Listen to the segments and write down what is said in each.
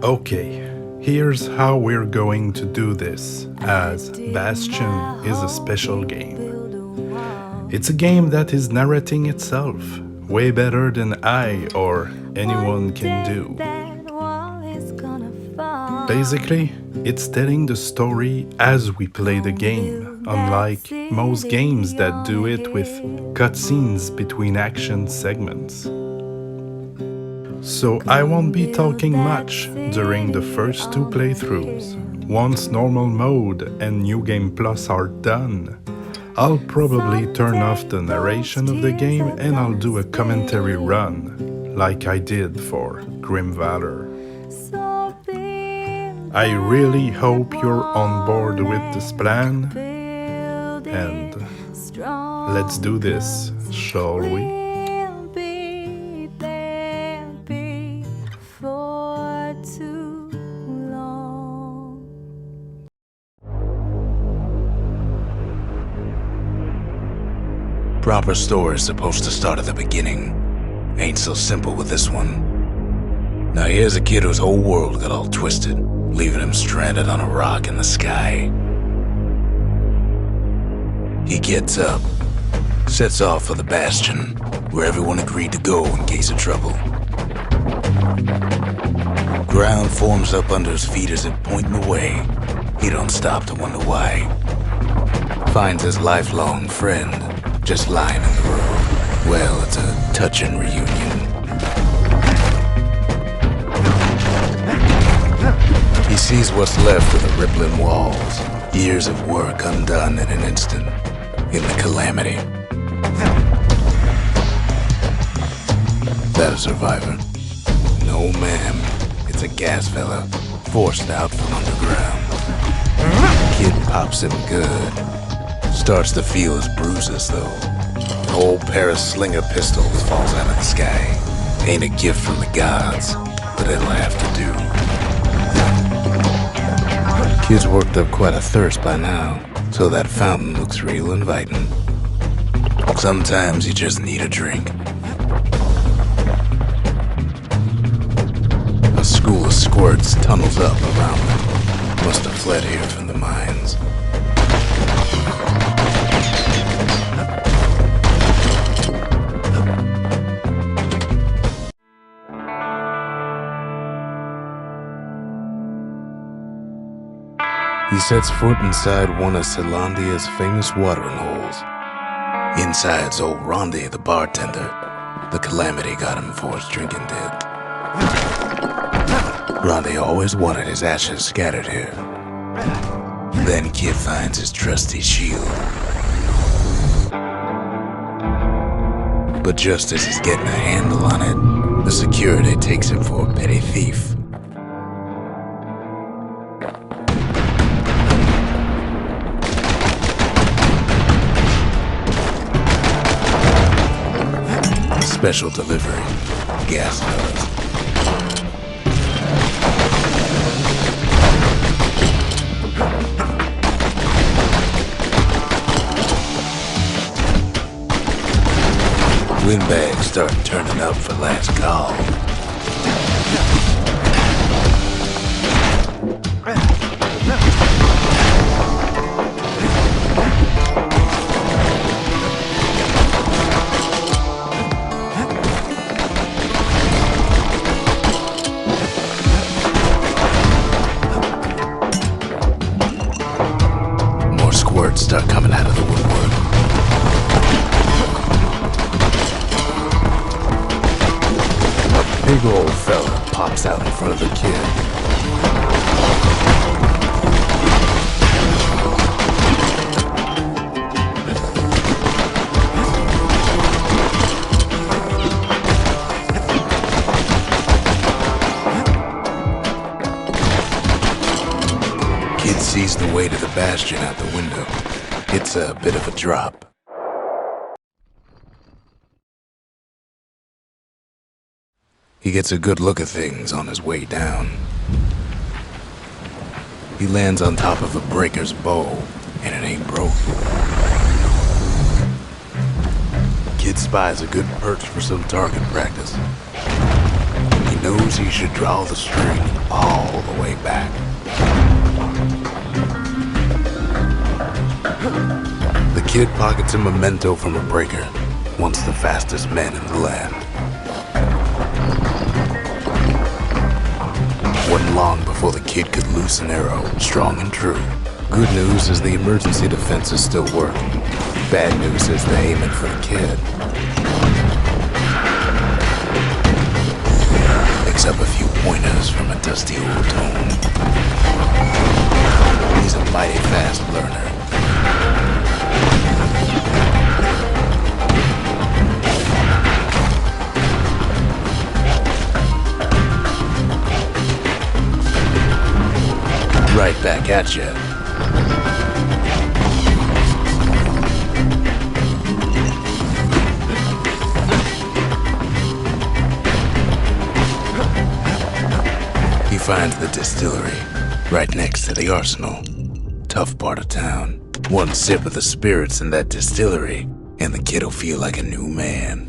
Okay, here's how we're going to do this, as Bastion is a special game. It's a game that is narrating itself way better than I or anyone can do. Basically, it's telling the story as we play the game, unlike most games that do it with cutscenes between action segments. So I won't be talking much during the first two playthroughs. Once normal mode and New Game Plus are done, I'll probably turn off the narration of the game and I'll do a commentary run, like I did for Grim Valor. I really hope you're on board with this plan, and let's do this, shall we? Proper story is supposed to start at the beginning. Ain't so simple with this one. Now here's a kid whose whole world got all twisted, leaving him stranded on a rock in the sky. He gets up, sets off for the Bastion, where everyone agreed to go in case of trouble. Ground forms up under his feet as if pointing the way. He don't stop to wonder why. Finds his lifelong friend just lying in the road. Well, it's a touching reunion. He sees what's left of the rippling walls, years of work undone in an instant, in the calamity. That a survivor? No, ma'am. It's a gas fella, forced out from underground. Kid pops him good. Starts to feel his bruises, though. An whole pair of slinger pistols falls out of the sky. Ain't a gift from the gods, but it'll have to do. Kid's worked up quite a thirst by now, so that fountain looks real inviting. Sometimes you just need a drink. A school of squirts tunnels up around them. Must have fled here from the mines. He sets foot inside one of Zealandia's famous watering holes. Inside's old Rondi, the bartender. The calamity got him before his drinking did. Rondi always wanted his ashes scattered here. Then Kid finds his trusty shield. But just as he's getting a handle on it, the security takes him for a petty thief. Special delivery, gas fellas. Windbags start turning up for last call. Start coming out of the woodwork. A big old fella pops out in front of the kid. Kid sees the way to the Bastion out the window. It's a bit of a drop. He gets a good look at things on his way down. He lands on top of a breaker's bow, and it ain't broke. Kid spies a good perch for some target practice. He knows he should draw the string all the way back. The kid pockets a memento from a breaker, once the fastest man in the land. Wasn't long before the kid could loose an arrow, strong and true. Good news is the emergency defenses still work. Bad news is they're aiming for the kid. Picks up a few pointers from a dusty old tome. He's a mighty fast learner. Right back at you. He finds the distillery, right next to the arsenal. Tough part of town. One sip of the spirits in that distillery, and the kid'll feel like a new man.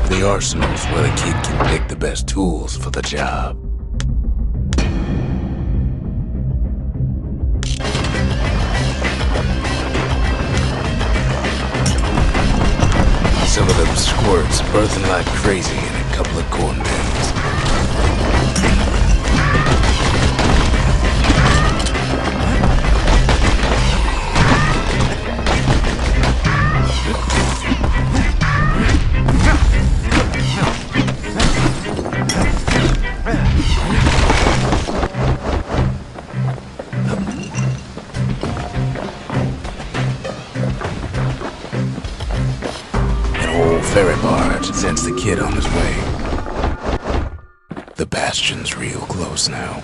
The arsenal's where the kid can pick the best tools for the job. Some of them squirts birthing like crazy in a couple of corn bins. Ferry barge sends the kid on his way. The Bastion's real close now.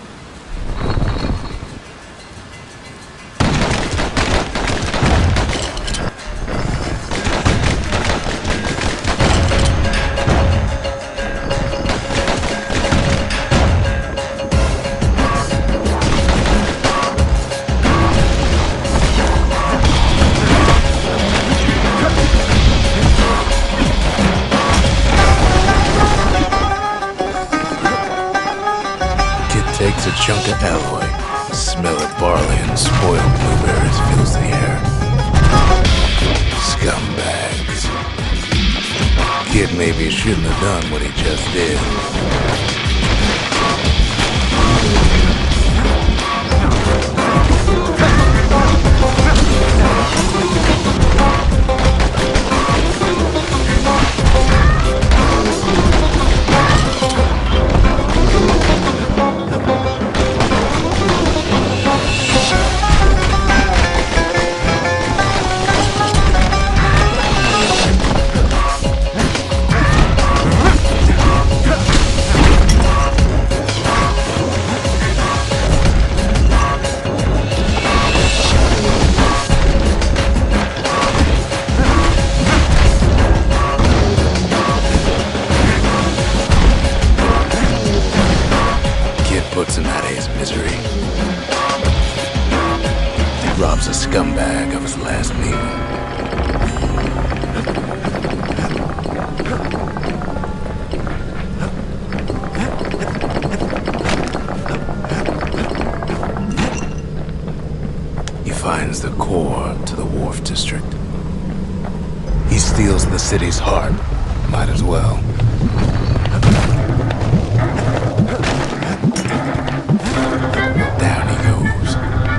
Takes a chunk of alloy. Smell of barley and spoiled blueberries fills the air. Scumbags. Kid maybe shouldn't have done what he just did. Puts him out of his misery. Robs a scumbag of his last meal. He finds the core to the wharf district. He steals the city's heart. Might as well.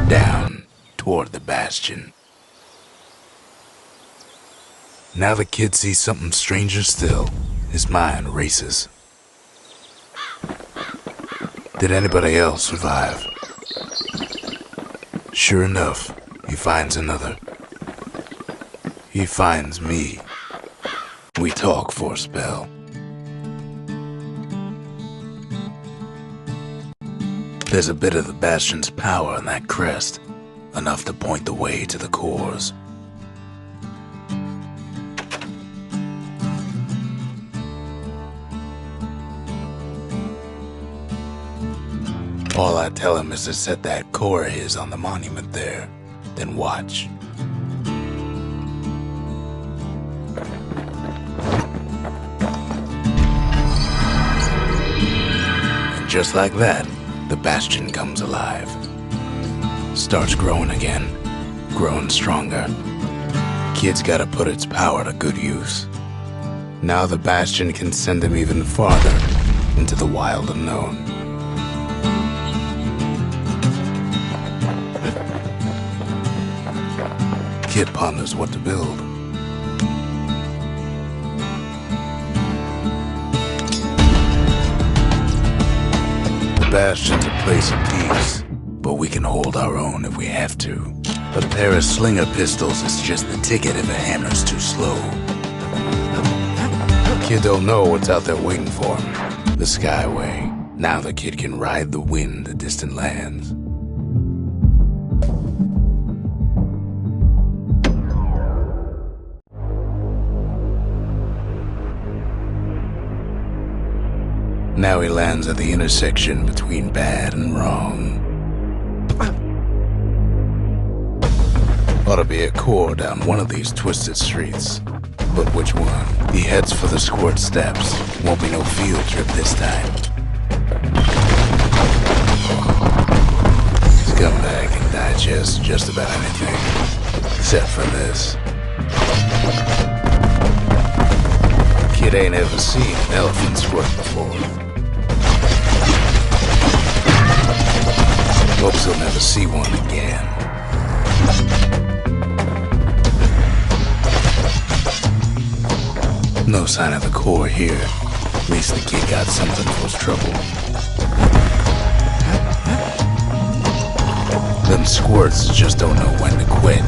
Down toward the Bastion. Now the kid sees something stranger still. His mind races. Did anybody else survive? Sure enough, he finds another. He finds me. We talk for a spell. There's a bit of the Bastion's power in that crest, enough to point the way to the cores. All I tell him is to set that core of his on the monument there, then watch. And just like that, the Bastion comes alive. Starts growing again, growing stronger. Kid's gotta put its power to good use. Now the Bastion can send him even farther into the wild unknown. Kid ponders what to build. The Bastion's a place of peace, but we can hold our own if we have to. A pair of slinger pistols is just the ticket if a hammer's too slow. Kid don't know what's out there waiting for him. The Skyway. Now the kid can ride the wind to distant lands. Now he lands at the intersection between bad and wrong. Ought to be a core down one of these twisted streets. But which one? He heads for the squirt steps. Won't be no field trip this time. Scumbag can digest just about anything. Except for this. Kid ain't ever seen an elephant squirt before. Hopes he'll never see one again. No sign of the core here. At least the kid got something for his trouble. Them squirts just don't know when to quit.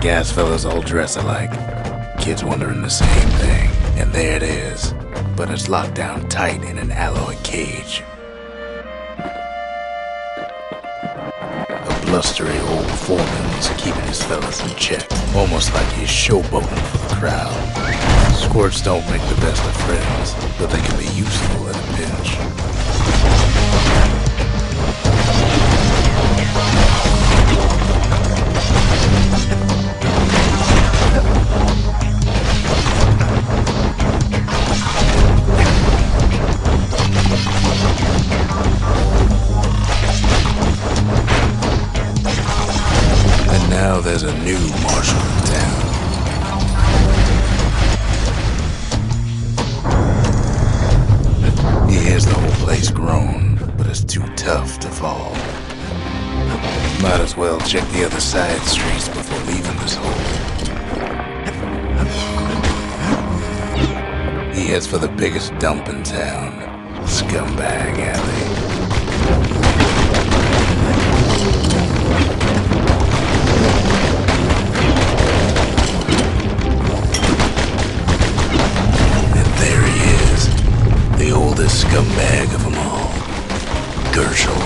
Gas fellas all dress alike. Kids wondering the same thing, and there it is. But it's locked down tight in an alloy cage. A blustery old foreman's keeping his fellas in check, almost like he's showboating for the crowd. Squirts don't make the best of friends, but they can be useful in a pinch. Now there's a new marshal in town. He hears the whole place groan, but it's too tough to fall. Might as well check the other side streets before leaving this hole. He heads for the biggest dump in town, Scumbag Alley. The oldest scumbag of them all, Gershel.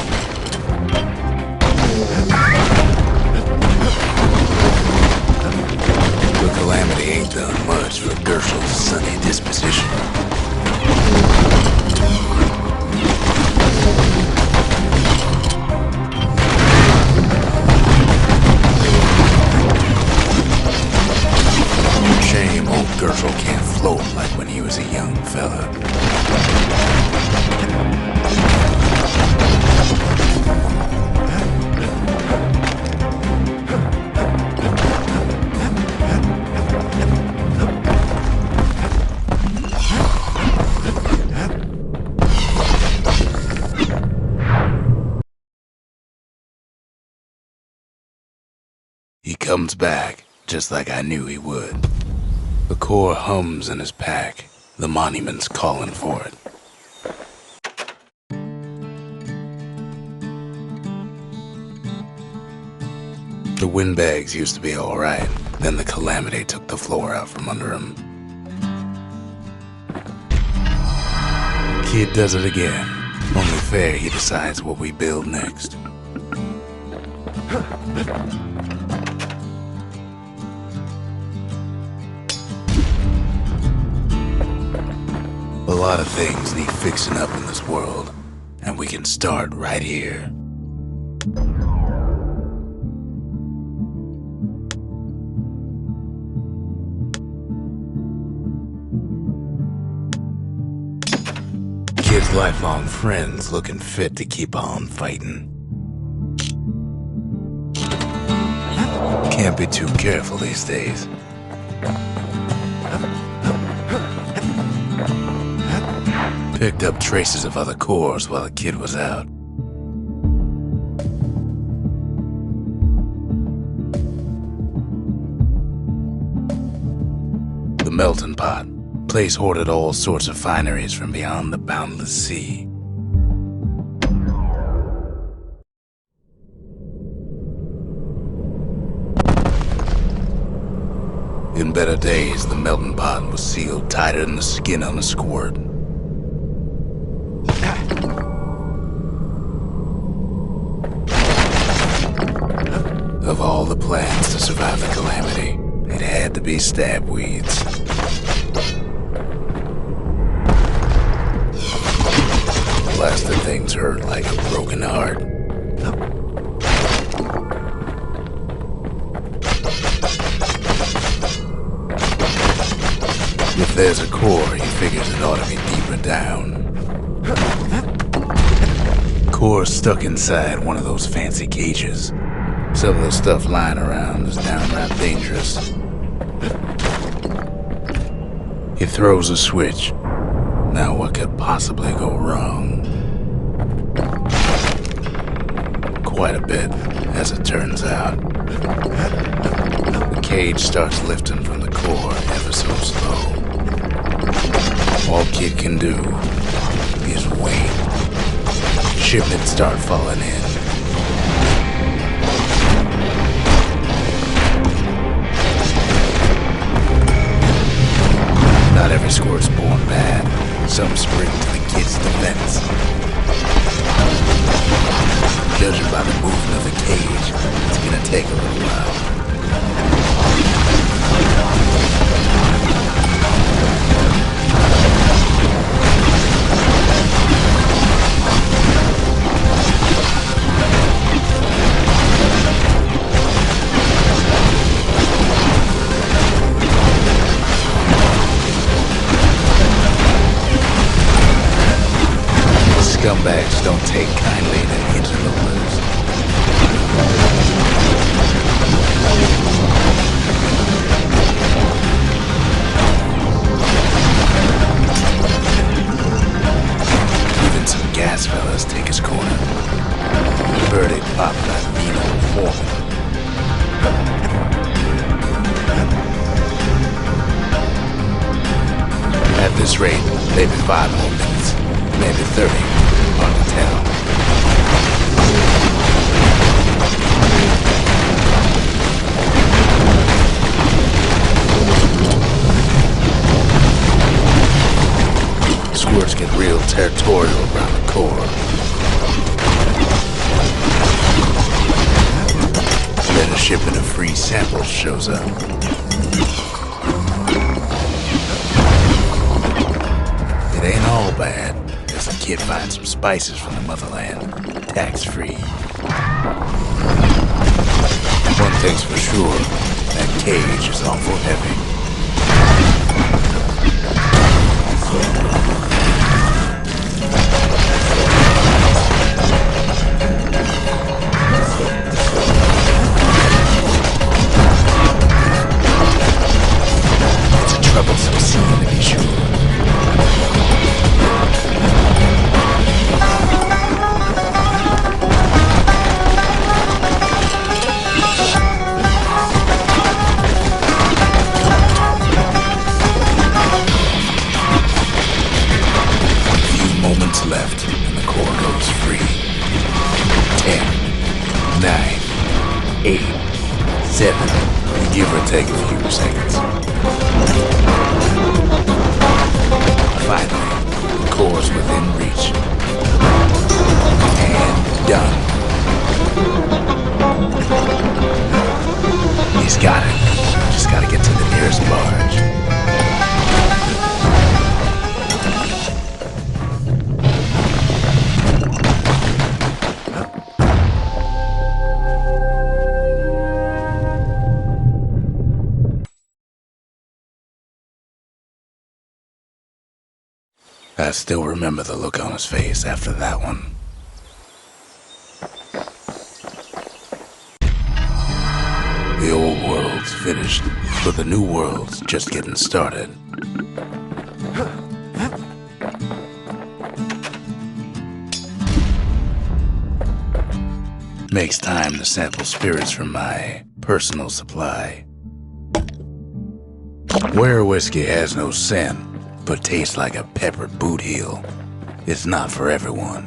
The calamity ain't done much for Gershel's sunny disposition. Shame old Gershel can't float like when he was a young fella. He comes back, just like I knew he would. The core hums in his pack. The monument's calling for it. The windbags used to be alright, then the calamity took the floor out from under him. Kid does it again. Only fair he decides what we build next. A lot of things need fixing up in this world, and we can start right here. Kid's lifelong friends looking fit to keep on fighting. Can't be too careful these days. Picked up traces of other cores while the kid was out. The melting pot. Place hoarded all sorts of fineries from beyond the boundless sea. In better days, the melting pot was sealed tighter than the skin on a squirt. Of all the plans to survive the calamity, it had to be stabweeds. Blasted things hurt like a broken heart. If there's a core, he figures it ought to be deeper down. Core's stuck inside one of those fancy cages. Some of the stuff lying around is downright dangerous. He throws a switch. Now what could possibly go wrong? Quite a bit, as it turns out. The cage starts lifting from the core ever so slow. All Kid can do is wait. Shipments start falling in. Not every squirt born bad. Some spring to the kid's defense. Judging by the movement of the cage, it's gonna take a little while. Scumbags don't take kindly to interlopers. Even some gas fellas take his corner. Birdie popped that mean old foreman. At this rate, maybe 5 more minutes, maybe 30. Hard to tell. Squirts get real territorial around the core. Then a shipment of free samples shows up. It ain't all bad. The kid finds some spices from the motherland, tax-free. One thing's for sure, that cage is awful heavy. It's a troublesome scene to be sure. few seconds. Finally, the core's within reach. And done. He's got it. Just gotta get to the nearest barge. I still remember the look on his face after that one. The old world's finished, but the new world's just getting started. Makes time to sample spirits from my personal supply. Where whiskey has no scent, but tastes like a peppered boot heel, it's not for everyone.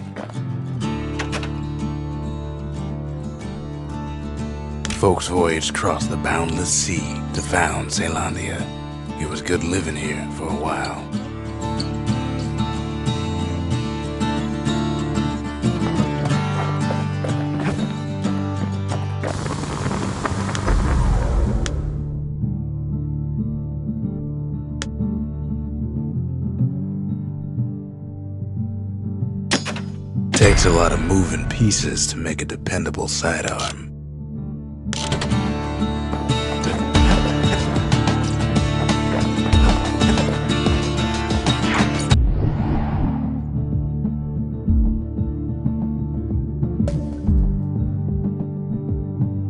Folks voyaged across the boundless sea to found Zealandia. It was good living here for a while. Takes a lot of moving pieces to make a dependable sidearm.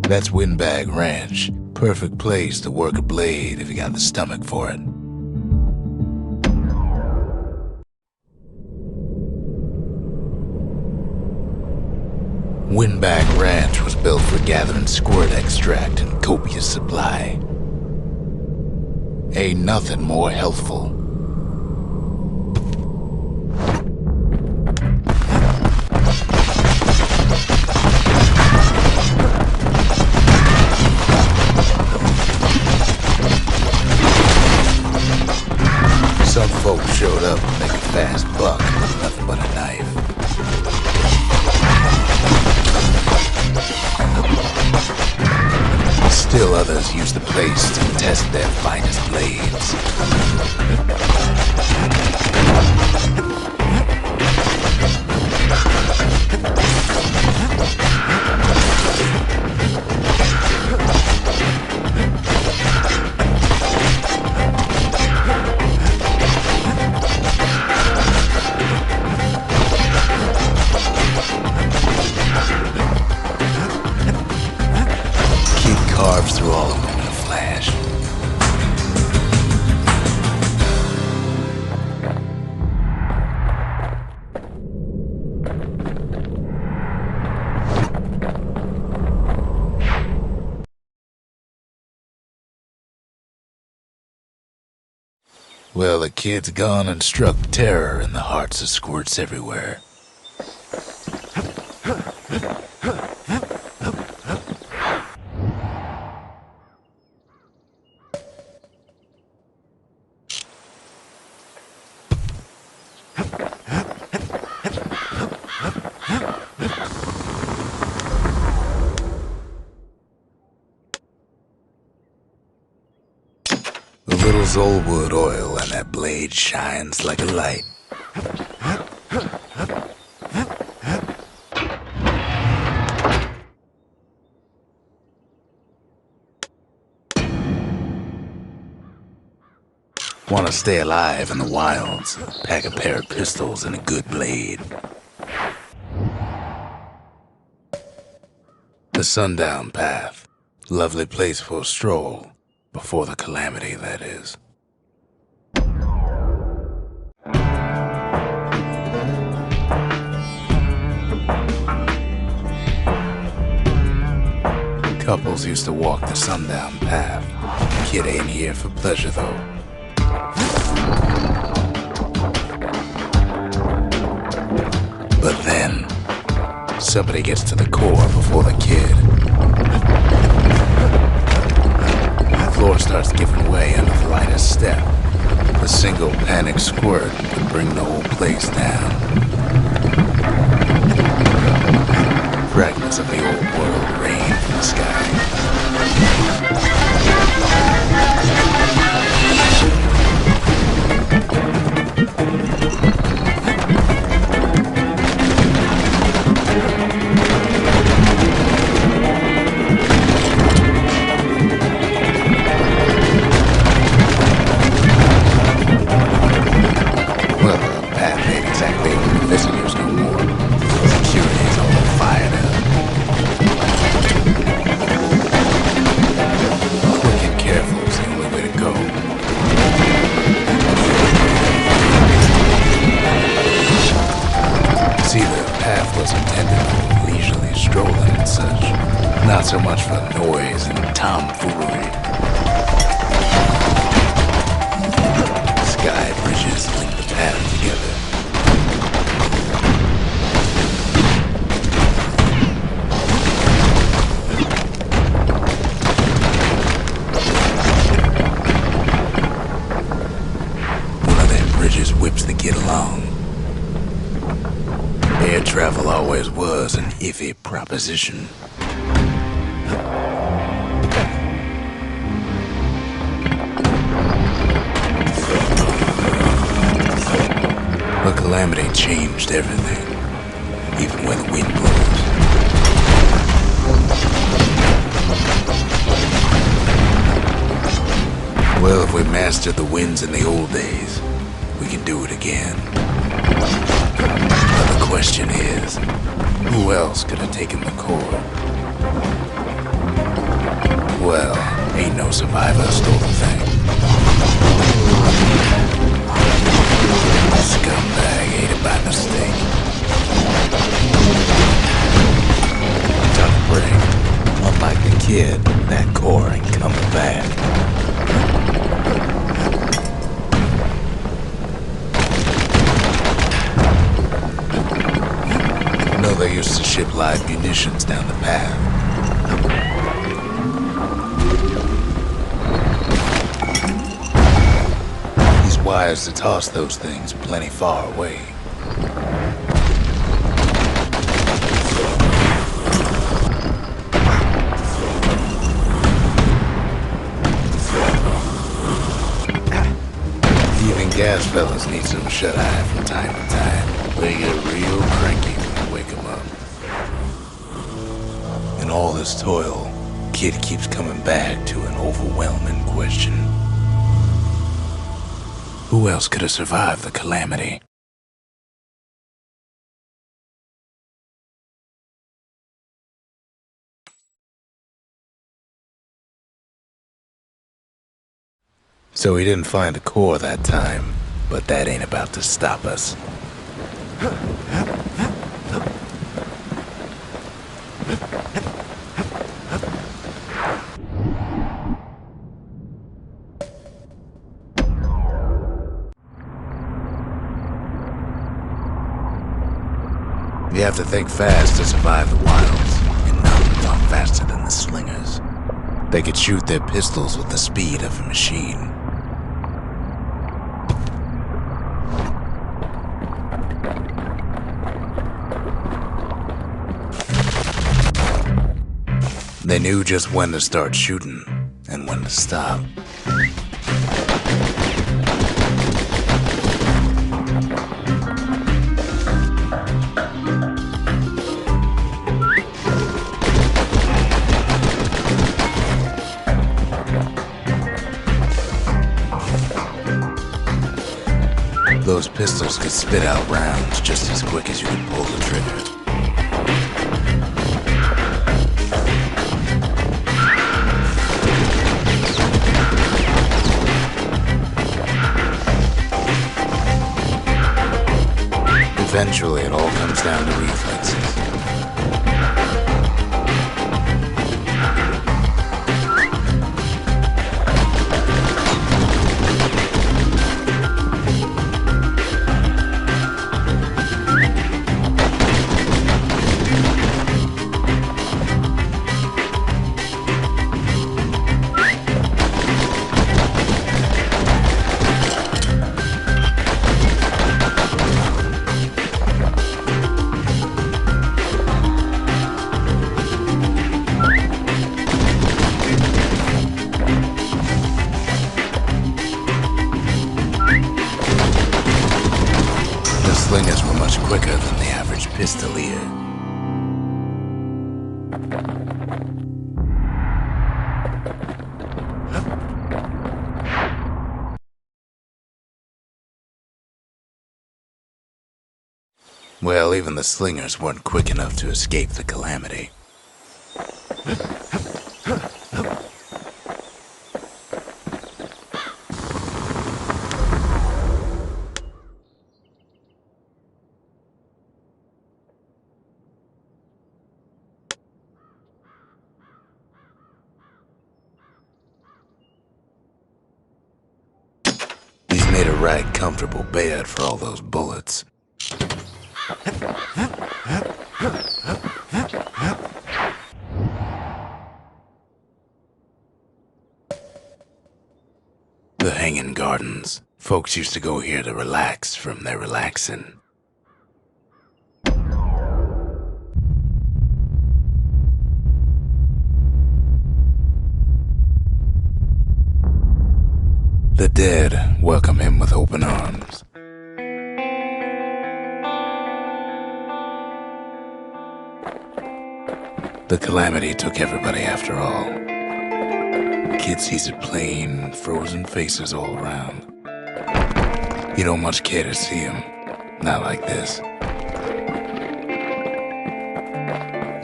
That's Windbag Ranch. Perfect place to work a blade if you got the stomach for it. Windbag Ranch was built for gathering squirt extract in copious supply. Ain't nothing more healthful. Some folks showed up to make a fast buck with nothing but a knife. Still others use the place to test their finest blades. Carves through all of them in a flash. Well, the kid's gone and struck terror in the hearts of squirts everywhere. A little Zolwood oil and that blade shines like a light. Want to stay alive in the wilds, pack a pair of pistols and a good blade. The Sundown Path. Lovely place for a stroll. Before the calamity, that is. Couples used to walk the Sundown Path. Kid ain't here for pleasure, though. But then, somebody gets to the core before the kid. floor starts giving way under the lightest step. A single panic squirt could bring the whole place down. Fragments of the old world rain from the sky. Well, the path ain't exactly open to visitors no more. Security's all fired up. Quick and careful is the only way to go. See, the path was intended for leisurely strolling and such. Not so much for noise and tomfoolery. Sky bridges link the path together. One of them bridges whips the kid along. Air travel always was an iffy proposition. The calamity changed everything, even when the wind blows. Well, if we mastered the winds in the old days, we can do it again. But the question is, who else could have taken the core? Well, ain't no survivor stole the thing. Scumbag ate it by mistake. Tough break. Unlike the kid, that core ain't coming back. No, they used to ship live munitions down the path. Wires to toss those things plenty far away. Even gas fellas need some shut-eye from time to time. They get real cranky when you wake them up. In all this toil, Kid keeps coming back to an overwhelming question. Who else could have survived the calamity? So he didn't find a core that time, but that ain't about to stop us. You have to think fast to survive the wilds, and none talk faster than the slingers. They could shoot their pistols with the speed of a machine. They knew just when to start shooting, and when to stop. Those pistols could spit out rounds just as quick as you could pull the trigger. Eventually, it all comes down to reflexes. slingers were much quicker than the average pistolier. Well, even the slingers weren't quick enough to escape the calamity. He's made a right comfortable bed for all those bullets. The Hanging Gardens. Folks used to go here to relax from their relaxing. The dead welcome him with open arms. The calamity took everybody after all. Kid sees it plain, frozen faces all around. You don't much care to see him, not like this.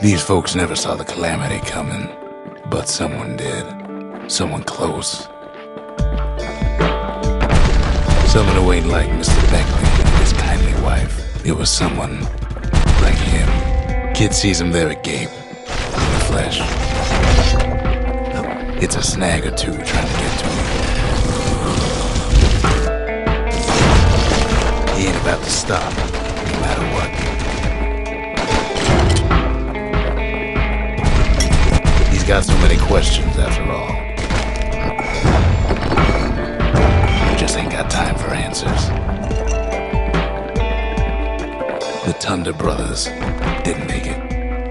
These folks never saw the calamity coming, but someone did. Someone close. Someone who ain't like Mr. Beckley and his kindly wife. It was someone like him. Kid sees him there agape. Flesh. It's a snag or two trying to get to him. He ain't about to stop, no matter what. He's got so many questions after all. He just ain't got time for answers. The Thunder Brothers didn't make it.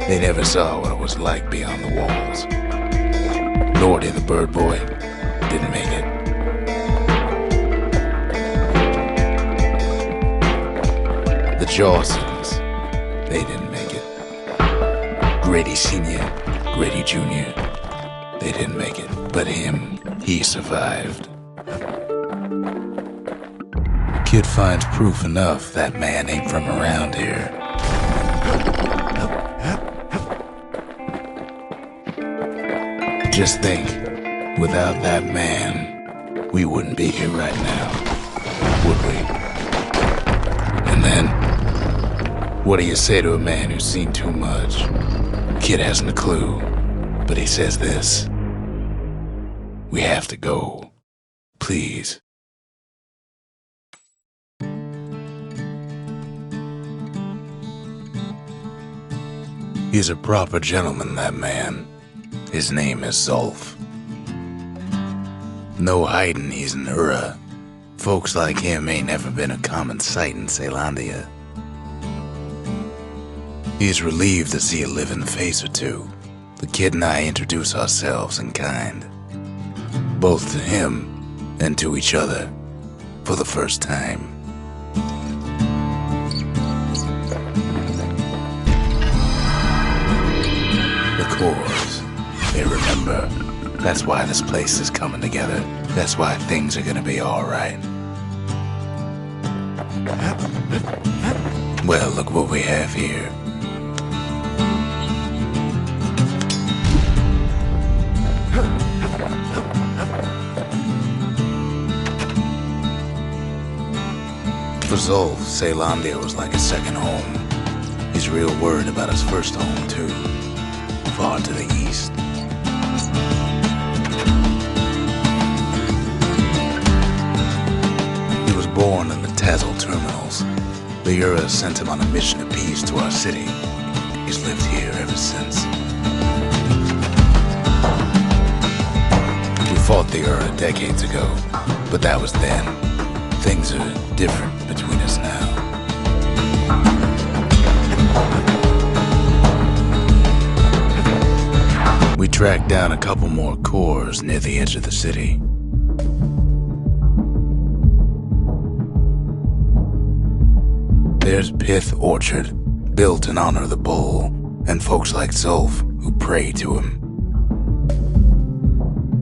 They never saw what it was like beyond the walls. Lordy the Bird Boy didn't make it. The Jawsons, they didn't make it. Grady Sr., Grady Jr., they didn't make it. But him, he survived. Kid finds proof enough that man ain't from around here. Just think, without that man, we wouldn't be here right now, would we? And then, what do you say to a man who's seen too much? Kid hasn't a clue, but he says this. We have to go. Please. He's a proper gentleman, that man. His name is Zolf. No hiding he's an Ura. Folks like him ain't never been a common sight in Caelondia. He's relieved to see a living face or two. The kid and I introduce ourselves in kind. Both to him and to each other for the first time. The cores. They remember. That's why this place is coming together. That's why things are gonna be alright. Well, look what we have here. For Zolf, Caelondia was like a second home. He's real worried about his first home, too. Far to the east. He was born in the Tazzle terminals. The Ura sent him on a mission of peace to our city. He's lived here ever since. We fought the Ura decades ago, but that was then. Things are different between us now. We tracked down a couple more cores near the edge of the city. There's Pith Orchard, built in honor of the bull, and folks like Zulf who pray to him.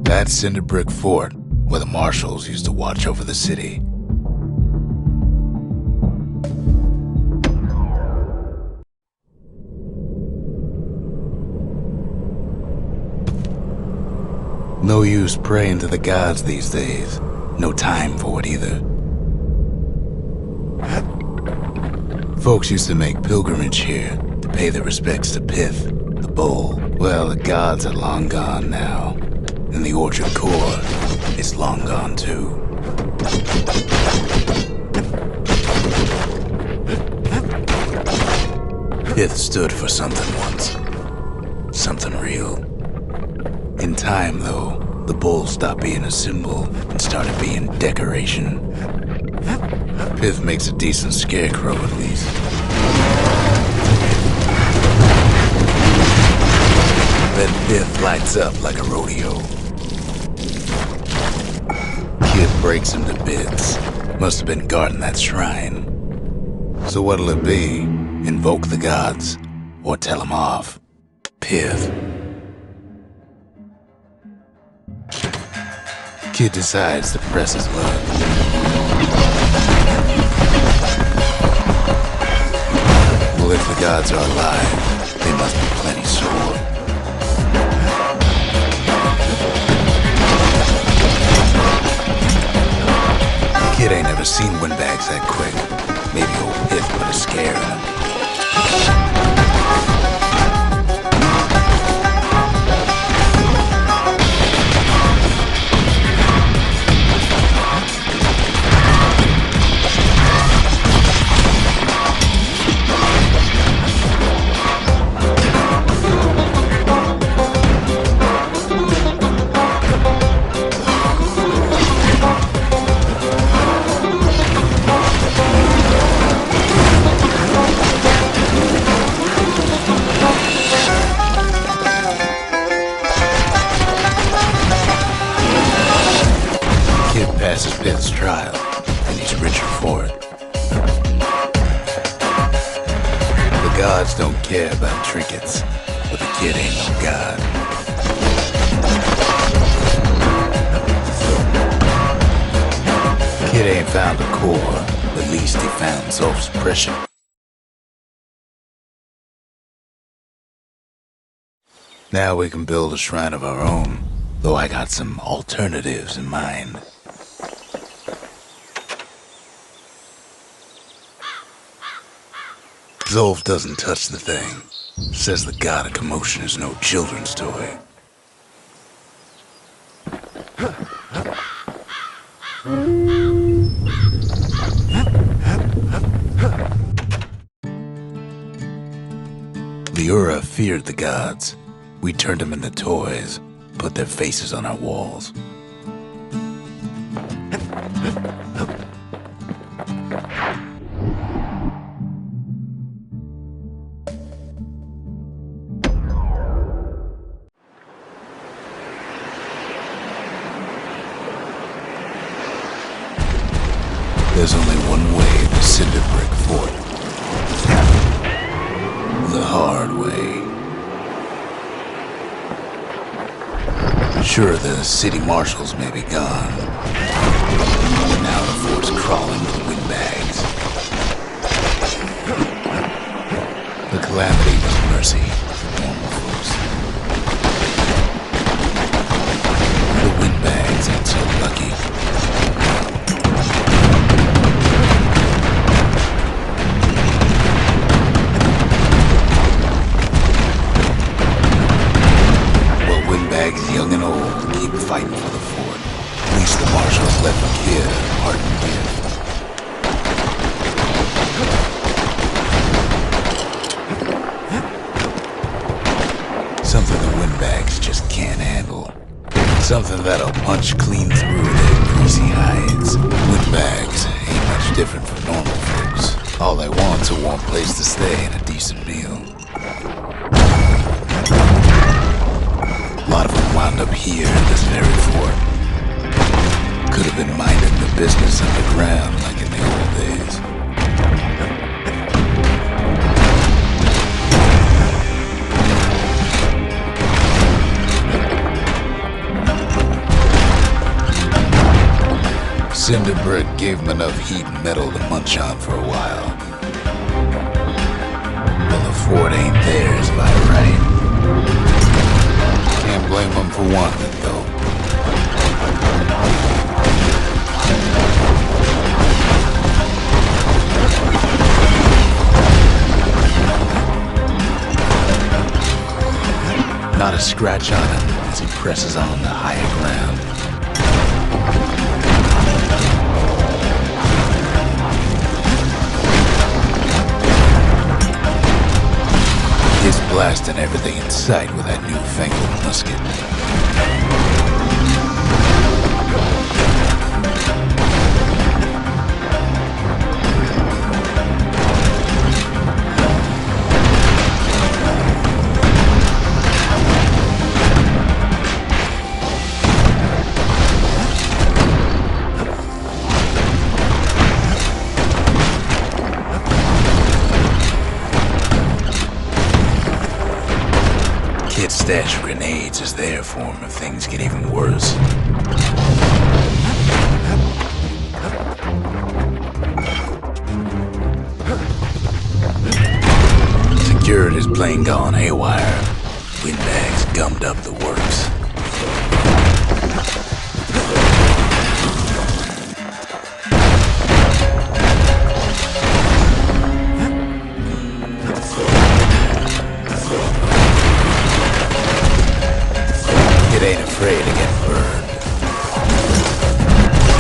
That's Cinder Brick Fort, where the marshals used to watch over the city. No use praying to the gods these days. No time for it either. Folks used to make pilgrimage here to pay their respects to Pith, the bull. Well, the gods are long gone now, and the orchard core is long gone too. Pith stood for something once. Something real. In time, though, the bull stopped being a symbol and started being decoration. Pith makes a decent scarecrow, at least. Then Pith lights up like a rodeo. Kid breaks him to bits. Must have been guarding that shrine. So what'll it be? Invoke the gods? Or tell them off? Pith. Kid decides to press his luck. Well, if the gods are alive, they must be plenty sore. Kid ain't never seen windbags that quick. Maybe old Pith put a scare in him. Passes Pith's trial, and he's richer for it. The gods don't care about trinkets, but the kid ain't no god. Kid ain't found a core, at least he found Zulf's pressure. Now we can build a shrine of our own, though I got some alternatives in mind. Zulf doesn't touch the thing. Says the god of commotion is no children's toy. The Ura feared the gods. We turned them into toys, put their faces on our walls. There's only one way to Cinder Brick Fort. The hard way. Sure, the city marshals may be gone, but now the fort's crawling with windbags. The calamity was mercy for normal folks. The windbags ain't so lucky. Young and old keep fighting for the fort. At least the marshals let the kid a parting gift. Something the windbags just can't handle. Something that'll punch clean through their greasy hides. Windbags ain't much different from normal folks. All they want's a warm place to stay and a decent meal. A lot of them wound up here in this very fort. Could have been minding the business underground like in the old days. Cinder brick gave him enough heat and metal to munch on for a while. Well, the fort ain't theirs by right. Can't blame them for wanting it, though. Not a scratch on him as he presses on to higher ground. He's blasting everything in sight with that newfangled musket. Kid's stash of grenades is there for him if things get even worse. Security's plane gone haywire. Windbags gummed up the works. Ain't afraid to get burned.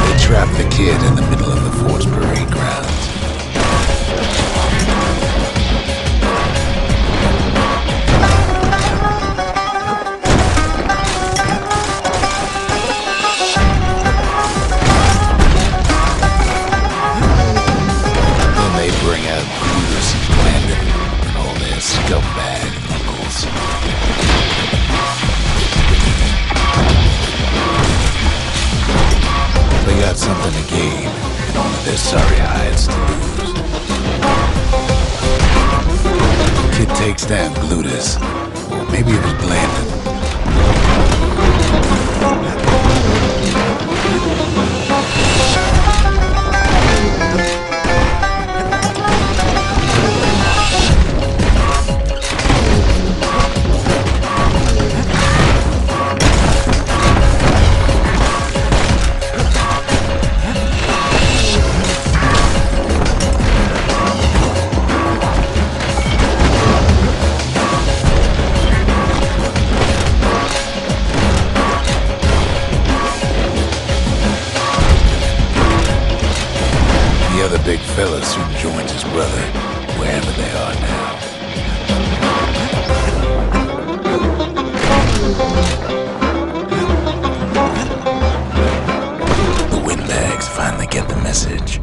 They trapped the kid in the middle of the fort's parade grounds. Then they bring out Brutus and Landon and all their scumbag uncles. They got something to gain, and only their sorry hides to lose. Kid takes down Glutus, or maybe it was Blandon. The big fella soon joins his brother, wherever they are now. The windbags finally get the message.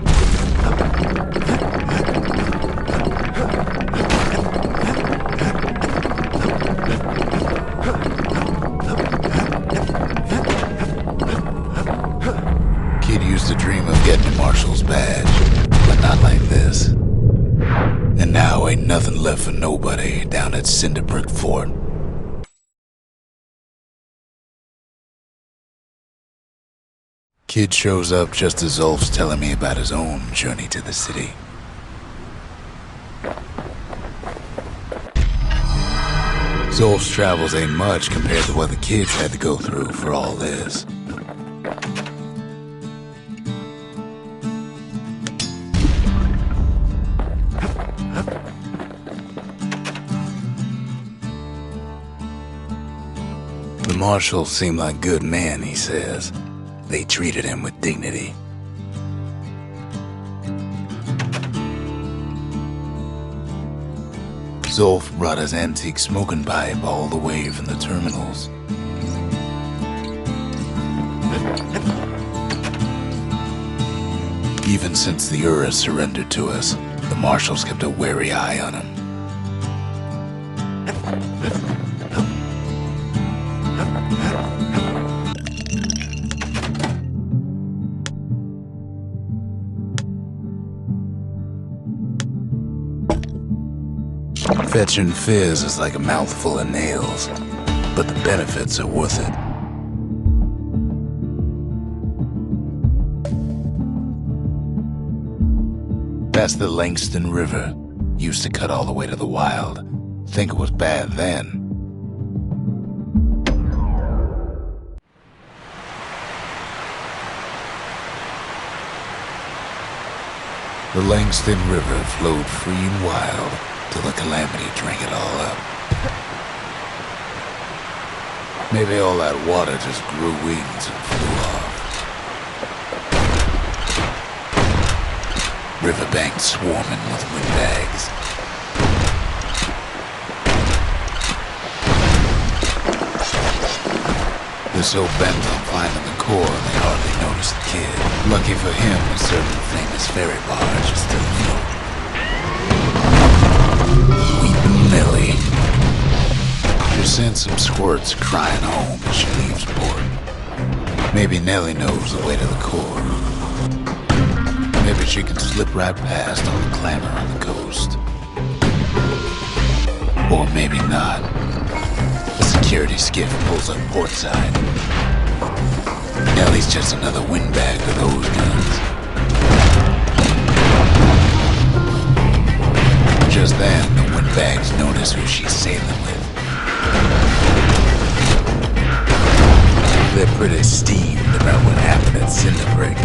Kid used to dream of getting a marshal's badge. Not like this. And now ain't nothing left for nobody down at Cinderbrick Fort. Kid shows up just as Zolf's telling me about his own journey to the city. Zolf's travels ain't much compared to what the kids had to go through for all this. The marshals seem like good men, he says. They treated him with dignity. Zolf brought his antique smoking pipe all the way from the terminals. Even since the Ura surrendered to us, the marshals kept a wary eye on him. Fetching fizz is like a mouthful of nails, but the benefits are worth it. That's the Langston River. Used to cut all the way to the wild. Think it was bad then. The Langston River flowed free and wild till the calamity drank it all up. Maybe all that water just grew wings and flew off. Riverbank swarming with windbags. They're so bent on finding the core, they hardly notice the kid. Lucky for him, a certain famous ferry barge is still afloat. Weepin' Nellie. She sends some squirts crying home as she leaves port. Maybe Nellie knows the way to the core. Maybe she can slip right past all the clamor on the coast. Or maybe not. The security skiff pulls up portside. Nellie's just another windbag for those guns. Just then, the windbags notice who she's sailing with. They're pretty steamed about what happened at Cinderbreak.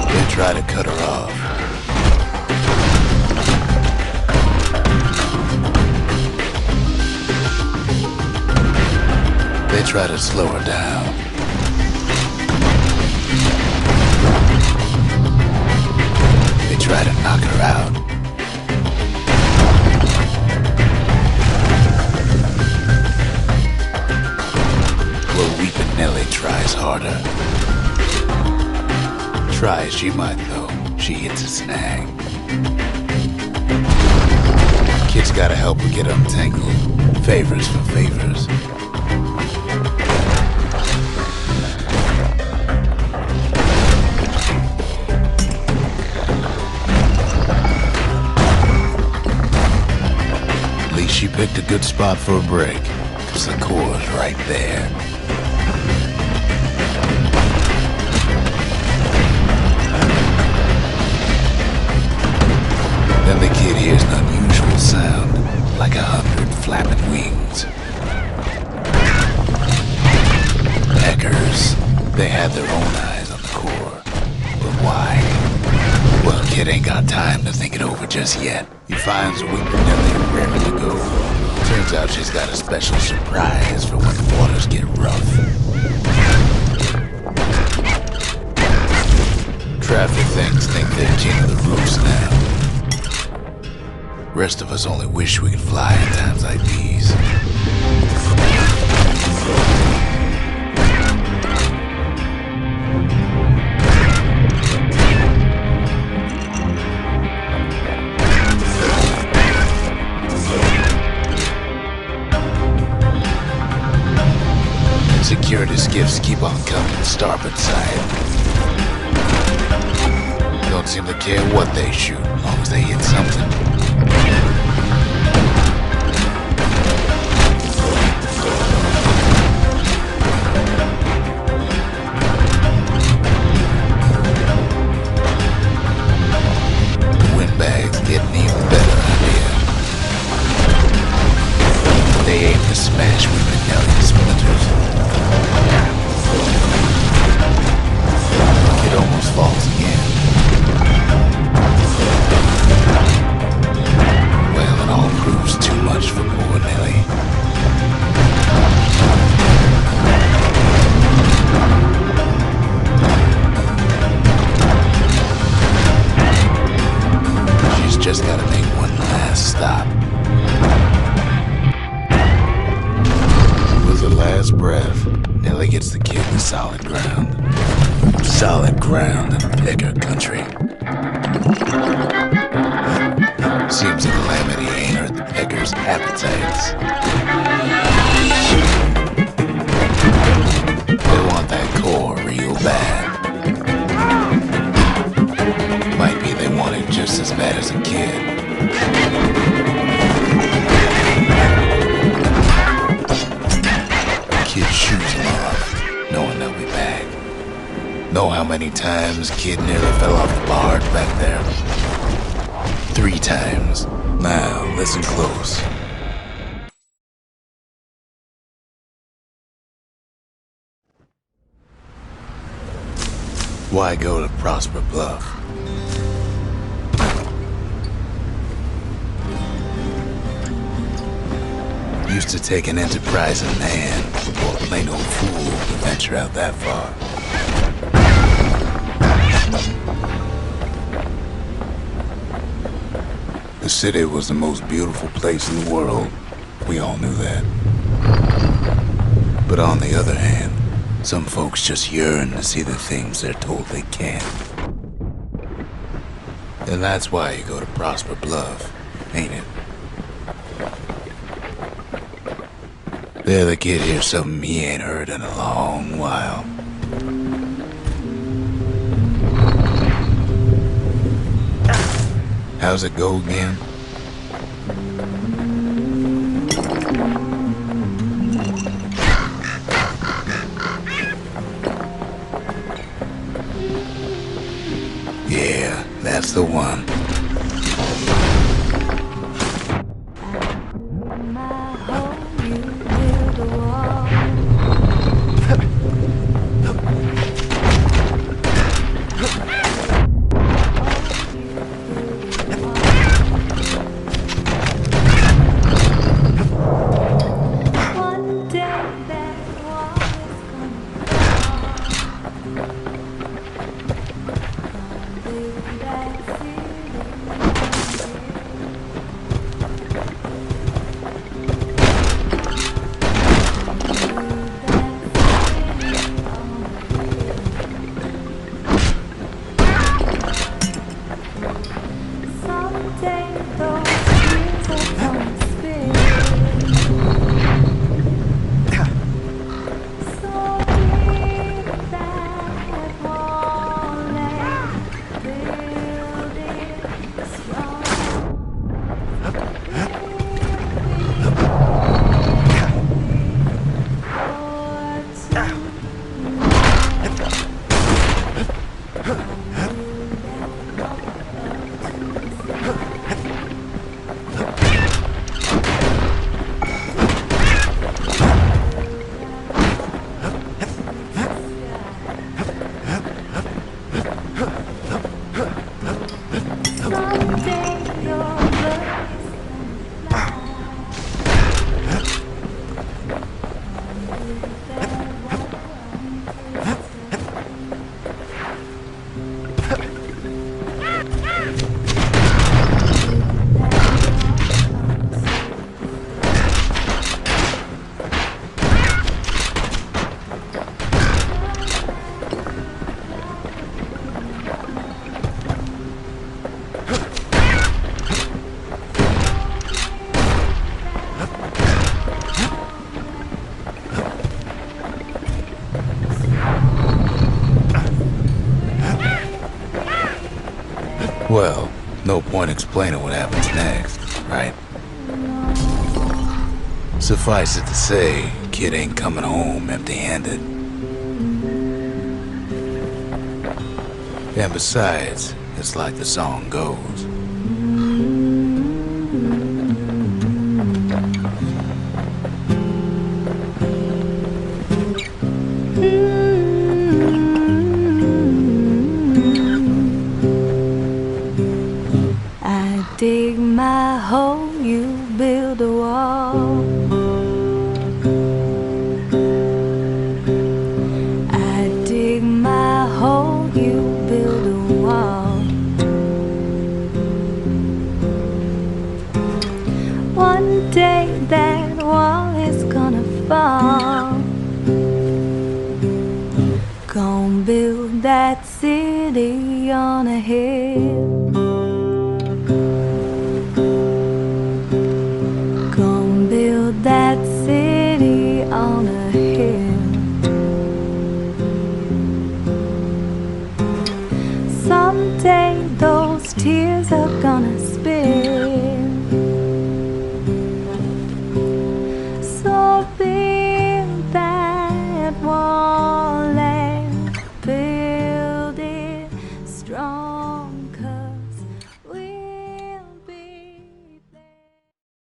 They try to cut her off. They try to slow her down. They try to knock her out. Well, Weepin' Nellie tries harder. Try as she might, though, she hits a snag. Kid's gotta help her get untangled. Favors for favors. At least she picked a good spot for a break, 'cause the core's right there. Then the kid hears an unusual sound, like 100 flapping wings. Peckers. They had their own eyes on the core. But why? Well, kid ain't got time to think it over just yet. He finds Weepin' Nellie raring to go. Turns out she's got a special surprise for when the waters get rough. Traffic things think they're king of the roofs now. Rest of us only wish we could fly in times like these. Security skiffs keep on coming starboard side. Don't seem to care what they shoot, as long as they hit something. The windbags getting even better idea. They aim to smash Weepin' Nellie to splinters. It almost falls again. Well, it all proves too much for poor Nellie. She's just gotta make one last stop. With her last breath, Nellie gets the kid to solid ground. Solid ground in Pecker country. Seems the calamity ain't hurt the Peckers' appetites. They want that core real bad. Might be they want it just as bad as a kid. Kid shoots him off, knowing they'll be back. Know how many times kid nearly fell off the barge back there? 3 times. Now, listen close. Why go to Prosper Bluff? Used to take an enterprising man or a plain old fool to venture out that far. The city was the most beautiful place in the world. We all knew that. But on the other hand, some folks just yearn to see the things they're told they can't. And that's why you go to Prosper Bluff, ain't it? There the kid hears something he ain't heard in a long while. How's it go again? Yeah, that's the one. Well, no point explaining what happens next, right? Suffice it to say, kid ain't coming home empty-handed. And besides, it's like the song goes. Dig my hole, you build a wall. I dig my hole, you build a wall. One day that wall is gonna fall. Gonna build that city on a hill.